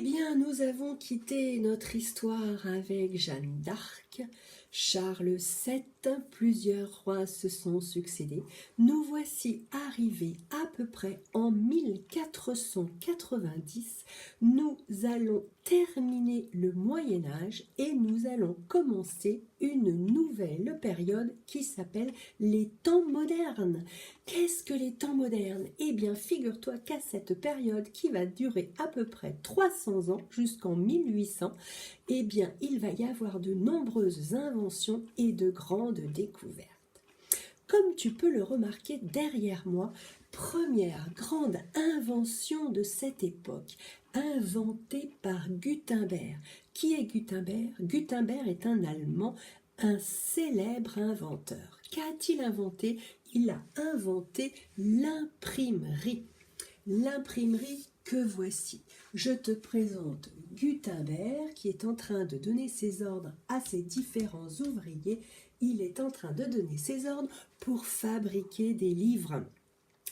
bien, nous avons quitté notre histoire avec Jeanne d'Arc, Charles VII, plusieurs rois se sont succédés. Nous voici arrivés à peu près en 1490. Nous allons terminer le Moyen-Âge et nous allons commencer une nouvelle période qui s'appelle les temps modernes. Qu'est-ce que les temps modernes? Eh bien, figure-toi qu'à cette période qui va durer à peu près 300 ans jusqu'en 1800, eh bien, il va y avoir de nombreuses inventions et de grandes découvertes. Comme tu peux le remarquer derrière moi, première grande invention de cette époque, inventée par Gutenberg. Qui est Gutenberg? Gutenberg est un Allemand, un célèbre inventeur. Qu'a-t-il inventé? Il a inventé l'imprimerie. L'imprimerie que voici. Je te présente Gutenberg qui est en train de donner ses ordres à ses différents ouvriers. Il est en train de donner ses ordres pour fabriquer des livres.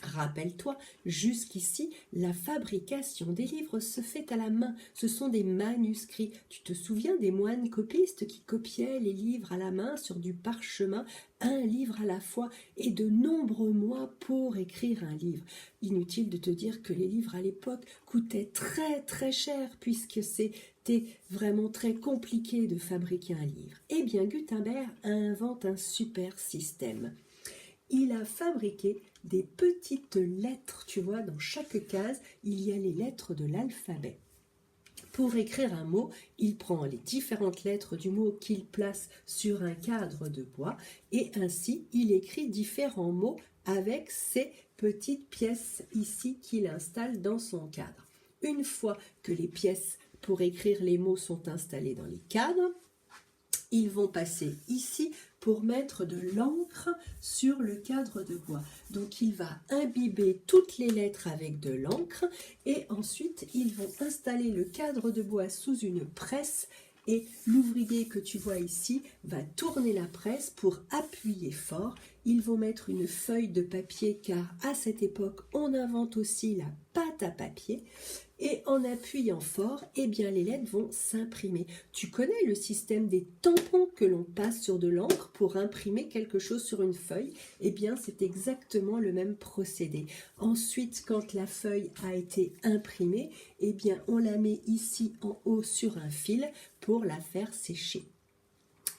Rappelle-toi, jusqu'ici, la fabrication des livres se fait à la main. Ce sont des manuscrits. Tu te souviens des moines copistes qui copiaient les livres à la main sur du parchemin, un livre à la fois, et de nombreux mois pour écrire un livre. Inutile de te dire que les livres à l'époque coûtaient très très cher puisque c'était vraiment très compliqué de fabriquer un livre. Eh bien, Gutenberg invente un super système. Il a fabriqué des petites lettres, tu vois, dans chaque case, il y a les lettres de l'alphabet. Pour écrire un mot, il prend les différentes lettres du mot qu'il place sur un cadre de bois et ainsi il écrit différents mots avec ces petites pièces ici qu'il installe dans son cadre. Une fois que les pièces pour écrire les mots sont installées dans les cadres, ils vont passer ici pour mettre de l'encre sur le cadre de bois. Donc il va imbiber toutes les lettres avec de l'encre et ensuite ils vont installer le cadre de bois sous une presse et l'ouvrier que tu vois ici va tourner la presse pour appuyer fort. Ils vont mettre une feuille de papier car à cette époque on invente aussi la pâte à papier. Et en appuyant fort, eh bien les lettres vont s'imprimer. Tu connais le système des tampons que l'on passe sur de l'encre pour imprimer quelque chose sur une feuille? Eh bien c'est exactement le même procédé. Ensuite, quand la feuille a été imprimée, eh bien on la met ici en haut sur un fil pour la faire sécher.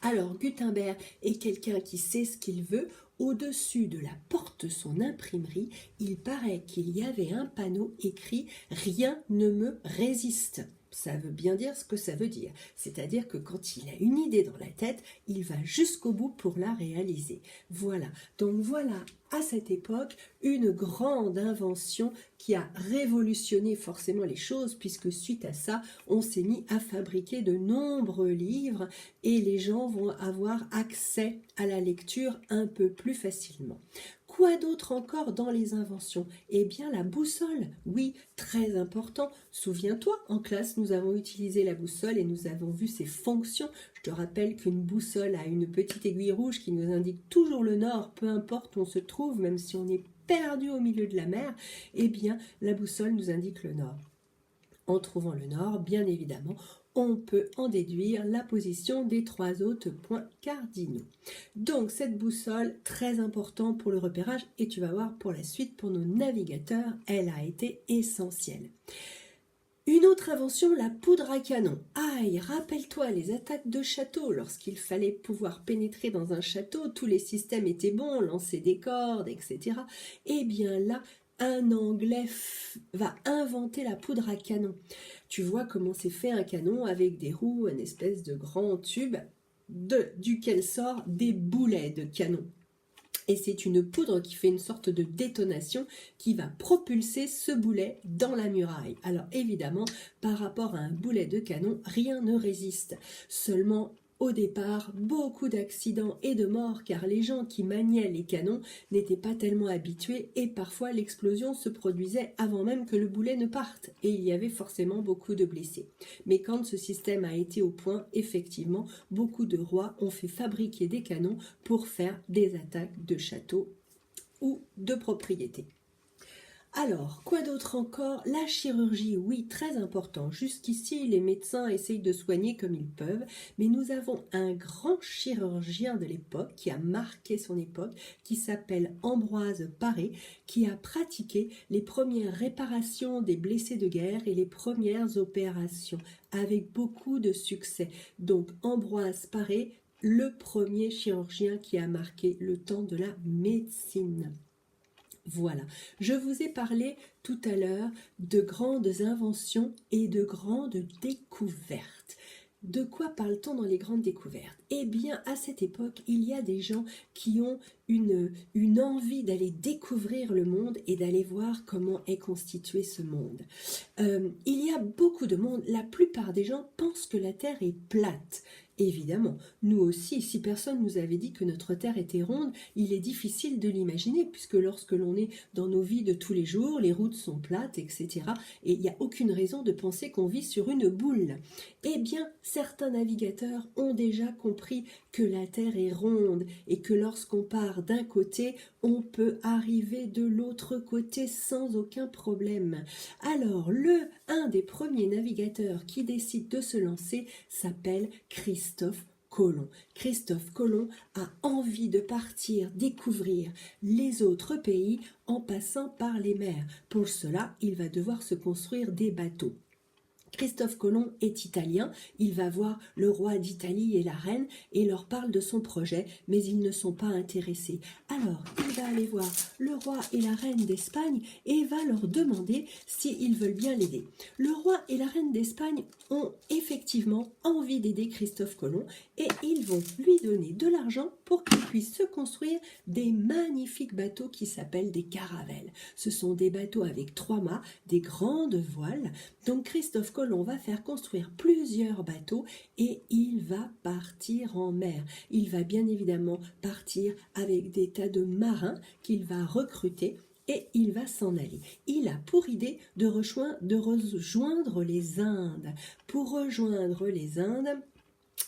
Alors Gutenberg est quelqu'un qui sait ce qu'il veut. Au-dessus de la porte de son imprimerie, il paraît qu'il y avait un panneau écrit « Rien ne me résiste ». Ça veut bien dire ce que ça veut dire. C'est-à-dire que quand il a une idée dans la tête, il va jusqu'au bout pour la réaliser. Voilà. Donc voilà, à cette époque, une grande invention qui a révolutionné forcément les choses, puisque suite à ça, on s'est mis à fabriquer de nombreux livres et les gens vont avoir accès à la lecture un peu plus facilement. Quoi d'autre encore dans les inventions? Eh bien la boussole, oui, très important. Souviens-toi, en classe, nous avons utilisé la boussole et nous avons vu ses fonctions. Je te rappelle qu'une boussole a une petite aiguille rouge qui nous indique toujours le nord, peu importe où on se trouve, même si on est perdu au milieu de la mer, eh bien la boussole nous indique le nord. En trouvant le nord, bien évidemment, on peut en déduire la position des 3 autres points cardinaux. Donc cette boussole, très importante pour le repérage, et tu vas voir pour la suite, pour nos navigateurs, elle a été essentielle. Une autre invention, la poudre à canon. Aïe, rappelle-toi les attaques de château, lorsqu'il fallait pouvoir pénétrer dans un château, tous les systèmes étaient bons, lancer des cordes, etc. Eh bien là, un Anglais va inventer la poudre à canon. Tu vois comment c'est fait un canon avec des roues, une espèce de grand tube duquel sort des boulets de canon. Et c'est une poudre qui fait une sorte de détonation qui va propulser ce boulet dans la muraille. Alors évidemment, par rapport à un boulet de canon, rien ne résiste. Seulement, au départ, beaucoup d'accidents et de morts car les gens qui maniaient les canons n'étaient pas tellement habitués et parfois l'explosion se produisait avant même que le boulet ne parte et il y avait forcément beaucoup de blessés. Mais quand ce système a été au point, effectivement, beaucoup de rois ont fait fabriquer des canons pour faire des attaques de châteaux ou de propriétés. Alors, quoi d'autre encore? La chirurgie, oui, très important. Jusqu'ici, les médecins essayent de soigner comme ils peuvent, mais nous avons un grand chirurgien de l'époque qui a marqué son époque, qui s'appelle Ambroise Paré, qui a pratiqué les premières réparations des blessés de guerre et les premières opérations avec beaucoup de succès. Donc, Ambroise Paré, le premier chirurgien qui a marqué le temps de la médecine. Voilà, je vous ai parlé tout à l'heure de grandes inventions et de grandes découvertes. De quoi parle-t-on dans les grandes découvertes? Eh bien, à cette époque, il y a des gens qui ont une envie d'aller découvrir le monde et d'aller voir comment est constitué ce monde. Il y a beaucoup de monde, la plupart des gens pensent que la Terre est plate. Évidemment, nous aussi, si personne nous avait dit que notre Terre était ronde, il est difficile de l'imaginer, puisque lorsque l'on est dans nos vies de tous les jours, les routes sont plates, etc. Et il n'y a aucune raison de penser qu'on vit sur une boule. Eh bien, certains navigateurs ont déjà compris que la Terre est ronde et que lorsqu'on part d'un côté, on peut arriver de l'autre côté sans aucun problème. Alors, un des premiers navigateurs qui décide de se lancer s'appelle Christophe Colomb. Christophe Colomb a envie de partir découvrir les autres pays en passant par les mers. Pour cela, il va devoir se construire des bateaux. Christophe Colomb est italien, il va voir le roi d'Italie et la reine et leur parle de son projet, mais ils ne sont pas intéressés. Alors, il va aller voir le roi et la reine d'Espagne et va leur demander s'ils veulent bien l'aider. Le roi et la reine d'Espagne ont effectivement envie d'aider Christophe Colomb et ils vont lui donner de l'argent pour qu'il puisse se construire des magnifiques bateaux qui s'appellent des caravelles. Ce sont des bateaux avec 3 mâts, des grandes voiles. Donc Christophe Colomb va faire construire plusieurs bateaux et il va partir en mer. Il va bien évidemment partir avec des tas de marins qu'il va recruter et il va s'en aller. Il a pour idée de rejoindre les Indes. Pour rejoindre les Indes,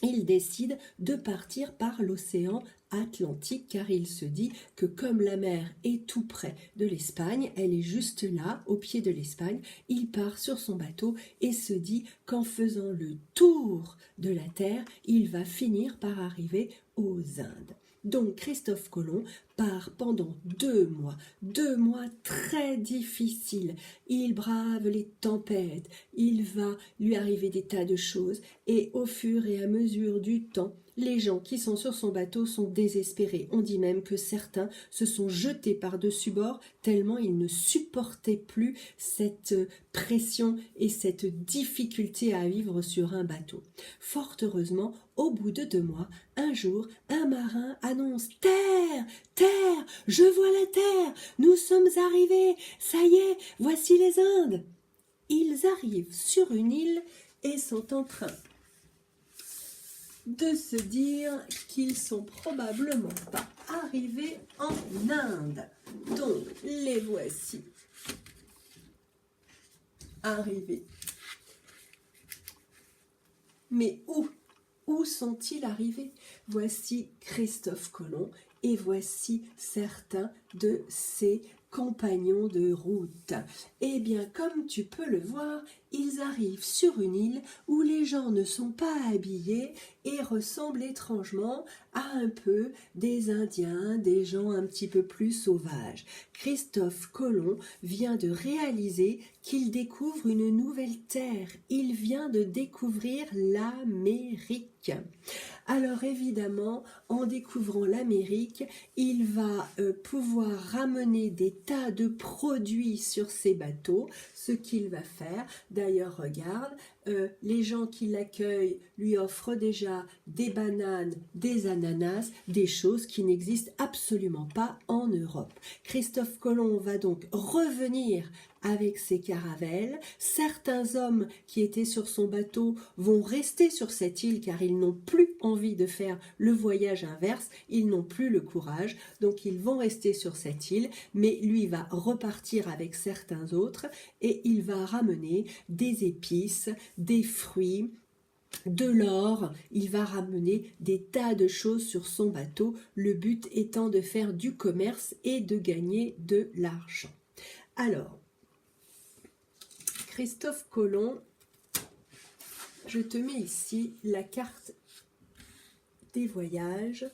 il décide de partir par l'océan Atlantique car il se dit que comme la mer est tout près de l'Espagne, elle est juste là, au pied de l'Espagne, il part sur son bateau et se dit qu'en faisant le tour de la Terre, il va finir par arriver aux Indes. Donc Christophe Colomb part pendant 2 mois très difficiles. Il brave les tempêtes, il va lui arriver des tas de choses et au fur et à mesure du temps, les gens qui sont sur son bateau sont désespérés. On dit même que certains se sont jetés par-dessus bord tellement ils ne supportaient plus cette pression et cette difficulté à vivre sur un bateau. Fort heureusement, au bout de 2 mois, un jour, un marin annonce « Terre, terre, je vois la terre, nous sommes arrivés, ça y est, voici les Indes !» Ils arrivent sur une île et sont en train de se dire qu'ils sont probablement pas arrivés en Inde. Donc, les voici arrivés. Mais où sont-ils arrivés? Voici Christophe Colomb et voici certains de ses compagnons de route. Eh bien, comme tu peux le voir, ils arrivent sur une île où les gens ne sont pas habillés et ressemblent étrangement à un peu des Indiens, des gens un petit peu plus sauvages. Christophe Colomb vient de réaliser qu'il découvre une nouvelle terre. Il vient de découvrir l'Amérique. Alors évidemment, en découvrant l'Amérique, il va pouvoir ramener des tas de produits sur ses bateaux, ce qu'il va faire. D'ailleurs, regarde, les gens qui l'accueillent lui offrent déjà des bananes, des ananas, des choses qui n'existent absolument pas en Europe. Christophe Colomb va donc revenir avec ses caravelles. Certains hommes qui étaient sur son bateau vont rester sur cette île car ils n'ont plus envie de faire le voyage inverse, ils n'ont plus le courage, donc ils vont rester sur cette île, mais lui va repartir avec certains autres et il va ramener des épices, des fruits, de l'or, il va ramener des tas de choses sur son bateau, le but étant de faire du commerce et de gagner de l'argent. Alors, Christophe Colomb, je te mets ici la carte des voyages.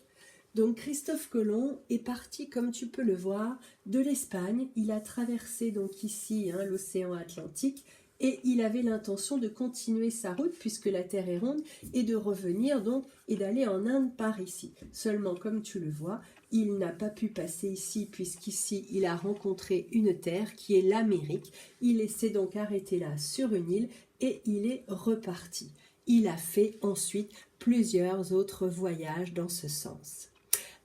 Donc Christophe Colomb est parti, comme tu peux le voir, de l'Espagne. Il a traversé donc ici l'océan Atlantique et il avait l'intention de continuer sa route puisque la Terre est ronde et de revenir donc et d'aller en Inde par ici. Seulement, comme tu le vois, il n'a pas pu passer ici puisqu'ici il a rencontré une terre qui est l'Amérique. Il s'est donc arrêté là sur une île et il est reparti. Il a fait ensuite plusieurs autres voyages dans ce sens.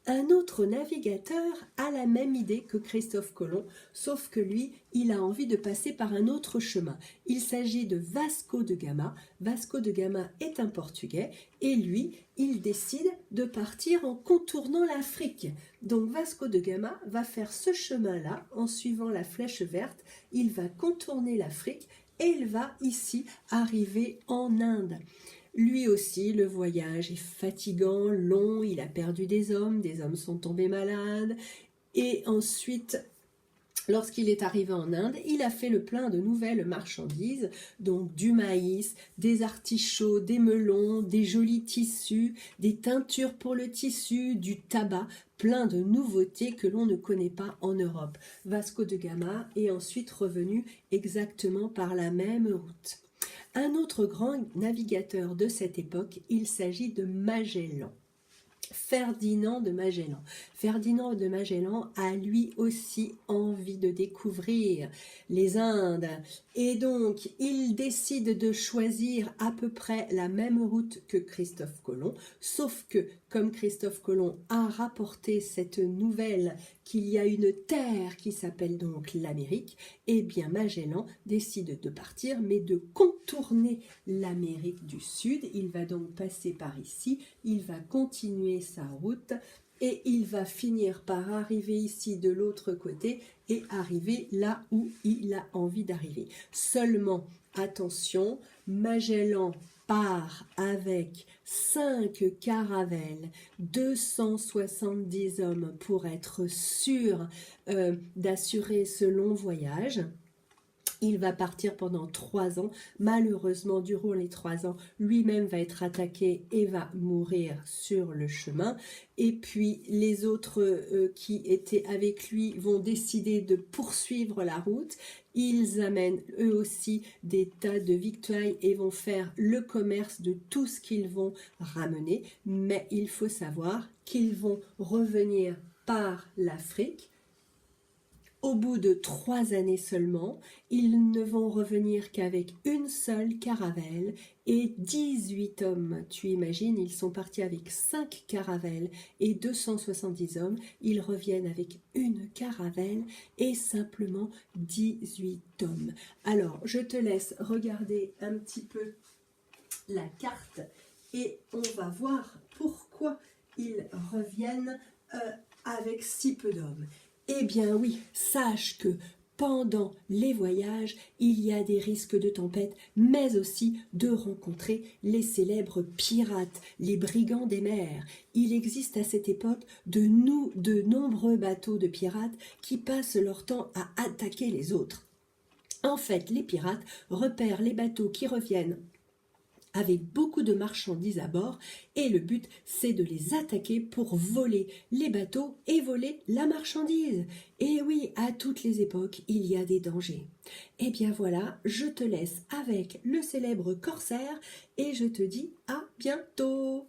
Un autre navigateur a la même idée que Christophe Colomb, sauf que lui, il a envie de passer par un autre chemin. Il s'agit de Vasco de Gama. Vasco de Gama est un Portugais et lui, il décide de partir en contournant l'Afrique. Donc Vasco de Gama va faire ce chemin-là en suivant la flèche verte. Il va contourner l'Afrique et il va ici arriver en Inde. Lui aussi, le voyage est fatigant, long, il a perdu des hommes sont tombés malades. Et ensuite, lorsqu'il est arrivé en Inde, il a fait le plein de nouvelles marchandises, donc du maïs, des artichauts, des melons, des jolis tissus, des teintures pour le tissu, du tabac, plein de nouveautés que l'on ne connaît pas en Europe. Vasco de Gama est ensuite revenu exactement par la même route. Un autre grand navigateur de cette époque, il s'agit de Magellan. Ferdinand de Magellan. Ferdinand de Magellan a lui aussi envie de découvrir les Indes et donc il décide de choisir à peu près la même route que Christophe Colomb, sauf que comme Christophe Colomb a rapporté cette nouvelle qu'il y a une terre qui s'appelle donc l'Amérique, eh bien Magellan décide de partir mais de contourner l'Amérique du Sud. Il va donc passer par ici, il va continuer sa route et il va finir par arriver ici de l'autre côté et arriver là où il a envie d'arriver. Seulement, attention, Magellan part avec 5 caravelles, 270 hommes pour être sûr d'assurer ce long voyage. Il va partir pendant 3 ans. Malheureusement, durant les 3 ans, lui-même va être attaqué et va mourir sur le chemin. Et puis, les autres qui étaient avec lui vont décider de poursuivre la route. Ils amènent eux aussi des tas de victuailles et vont faire le commerce de tout ce qu'ils vont ramener. Mais il faut savoir qu'ils vont revenir par l'Afrique. Au bout de 3 années seulement, ils ne vont revenir qu'avec une seule caravelle et 18 hommes. Tu imagines, ils sont partis avec 5 caravelles et 270 hommes. Ils reviennent avec une caravelle et simplement 18 hommes. Alors, je te laisse regarder un petit peu la carte et on va voir pourquoi ils reviennent avec si peu d'hommes. Eh bien oui, sache que pendant les voyages, il y a des risques de tempête, mais aussi de rencontrer les célèbres pirates, les brigands des mers. Il existe à cette époque de nombreux bateaux de pirates qui passent leur temps à attaquer les autres. En fait, les pirates repèrent les bateaux qui reviennent avec beaucoup de marchandises à bord et le but c'est de les attaquer pour voler les bateaux et voler la marchandise. Et oui, à toutes les époques, il y a des dangers. Et bien voilà, je te laisse avec le célèbre corsaire et je te dis à bientôt.